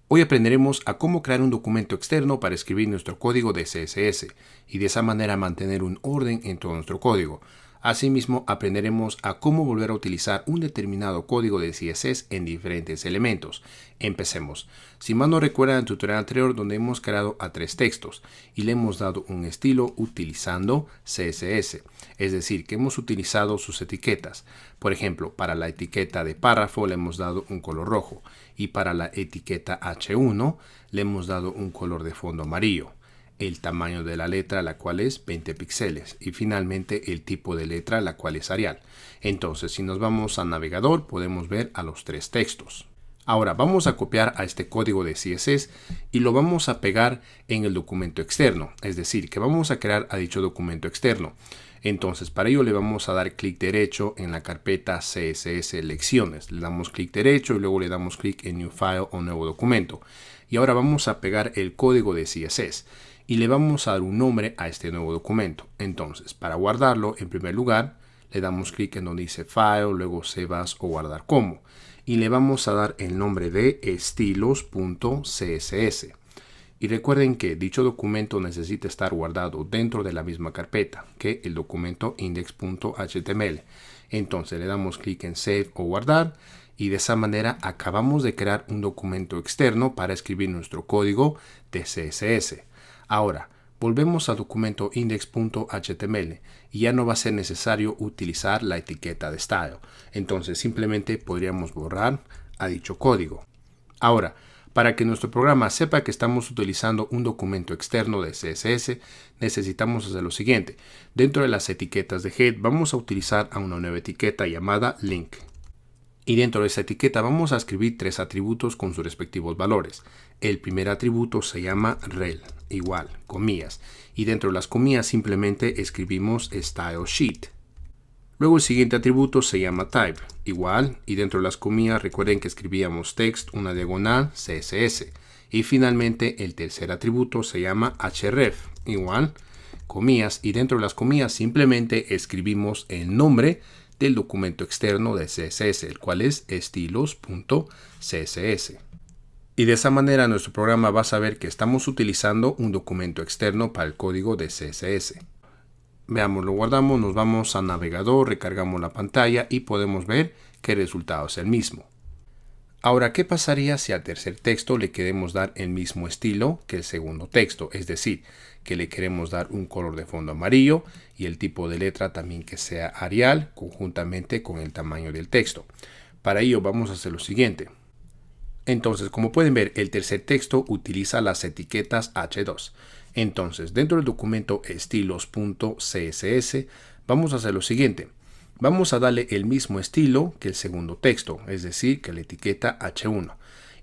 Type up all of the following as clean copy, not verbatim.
Hoy aprenderemos a cómo crear un documento externo para escribir nuestro código de CSS y de esa manera mantener un orden en todo nuestro código. Asimismo, aprenderemos a cómo volver a utilizar un determinado código de CSS en diferentes elementos. Empecemos. Si mal no recuerdan el tutorial anterior donde hemos creado a 3 textos y le hemos dado un estilo utilizando CSS, es decir, que hemos utilizado sus etiquetas. Por ejemplo, para la etiqueta de párrafo le hemos dado un color rojo y para la etiqueta H1 le hemos dado un color de fondo amarillo. El tamaño de la letra, la cual es 20 píxeles, y finalmente el tipo de letra, la cual es Arial. Entonces, si nos vamos al navegador, podemos ver a los 3 textos. Ahora vamos a copiar a este código de CSS y lo vamos a pegar en el documento externo, es decir, que vamos a crear a dicho documento externo. Entonces, para ello le vamos a dar clic derecho en la carpeta CSS lecciones. Le damos clic derecho y luego le damos clic en New File o Nuevo Documento. Y ahora vamos a pegar el código de CSS y le vamos a dar un nombre a este nuevo documento. Entonces, para guardarlo, en primer lugar, le damos clic en donde dice File, luego Save As o Guardar Como. Y le vamos a dar el nombre de estilos.css. Y recuerden que dicho documento necesita estar guardado dentro de la misma carpeta que el documento index.html. Entonces le damos clic en Save o Guardar y de esa manera acabamos de crear un documento externo para escribir nuestro código de CSS. Ahora, volvemos al documento index.html y ya no va a ser necesario utilizar la etiqueta de style. Entonces simplemente podríamos borrar a dicho código. Ahora, para que nuestro programa sepa que estamos utilizando un documento externo de CSS, necesitamos hacer lo siguiente. Dentro de las etiquetas de head vamos a utilizar a una nueva etiqueta llamada link. Y dentro de esa etiqueta vamos a escribir 3 atributos con sus respectivos valores. El primer atributo se llama rel, igual, comillas. Y dentro de las comillas simplemente escribimos style sheet. Luego el siguiente atributo se llama type, igual. Y dentro de las comillas recuerden que escribíamos text, una diagonal, CSS. Y finalmente el tercer atributo se llama href, igual, comillas. Y dentro de las comillas simplemente escribimos el nombre del documento externo de CSS, el cual es estilos.css. Y de esa manera nuestro programa va a saber que estamos utilizando un documento externo para el código de CSS. Veamos, lo guardamos, nos vamos al navegador, recargamos la pantalla y podemos ver que el resultado es el mismo. Ahora, ¿qué pasaría si al tercer texto le queremos dar el mismo estilo que el segundo texto? Es decir, que le queremos dar un color de fondo amarillo y el tipo de letra también que sea Arial, conjuntamente con el tamaño del texto. Para ello vamos a hacer lo siguiente. Entonces, como pueden ver, el tercer texto utiliza las etiquetas H2. Entonces, dentro del documento estilos.css vamos a hacer lo siguiente. Vamos a darle el mismo estilo que el segundo texto, es decir, que la etiqueta H1.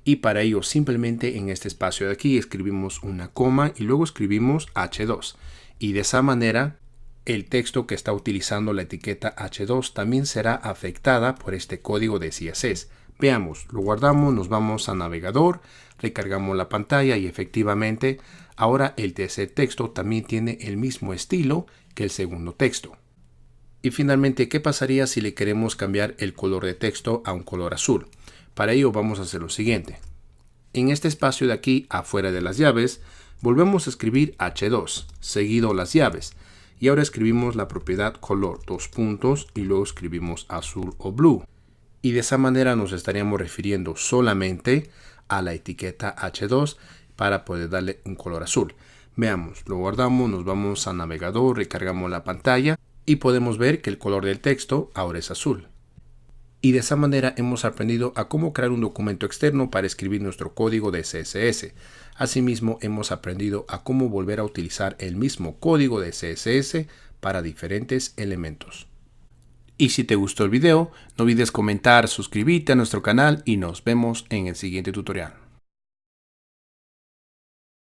Y para ello simplemente en este espacio de aquí escribimos una coma y luego escribimos H2. Y de esa manera el texto que está utilizando la etiqueta H2 también será afectada por este código de CSS. Veamos, lo guardamos, nos vamos a navegador, recargamos la pantalla y efectivamente ahora el tercer texto también tiene el mismo estilo que el segundo texto. Y finalmente, ¿qué pasaría si le queremos cambiar el color de texto a un color azul? Para ello vamos a hacer lo siguiente. En este espacio de aquí, afuera de las llaves, volvemos a escribir H2, seguido las llaves. Y ahora escribimos la propiedad color, 2 puntos, y luego escribimos azul o blue. Y de esa manera nos estaríamos refiriendo solamente a la etiqueta H2 para poder darle un color azul. Veamos, lo guardamos, nos vamos a navegador, recargamos la pantalla y podemos ver que el color del texto ahora es azul. Y de esa manera hemos aprendido a cómo crear un documento externo para escribir nuestro código de CSS. Asimismo, hemos aprendido a cómo volver a utilizar el mismo código de CSS para diferentes elementos. Y si te gustó el video, no olvides comentar, suscribirte a nuestro canal y nos vemos en el siguiente tutorial.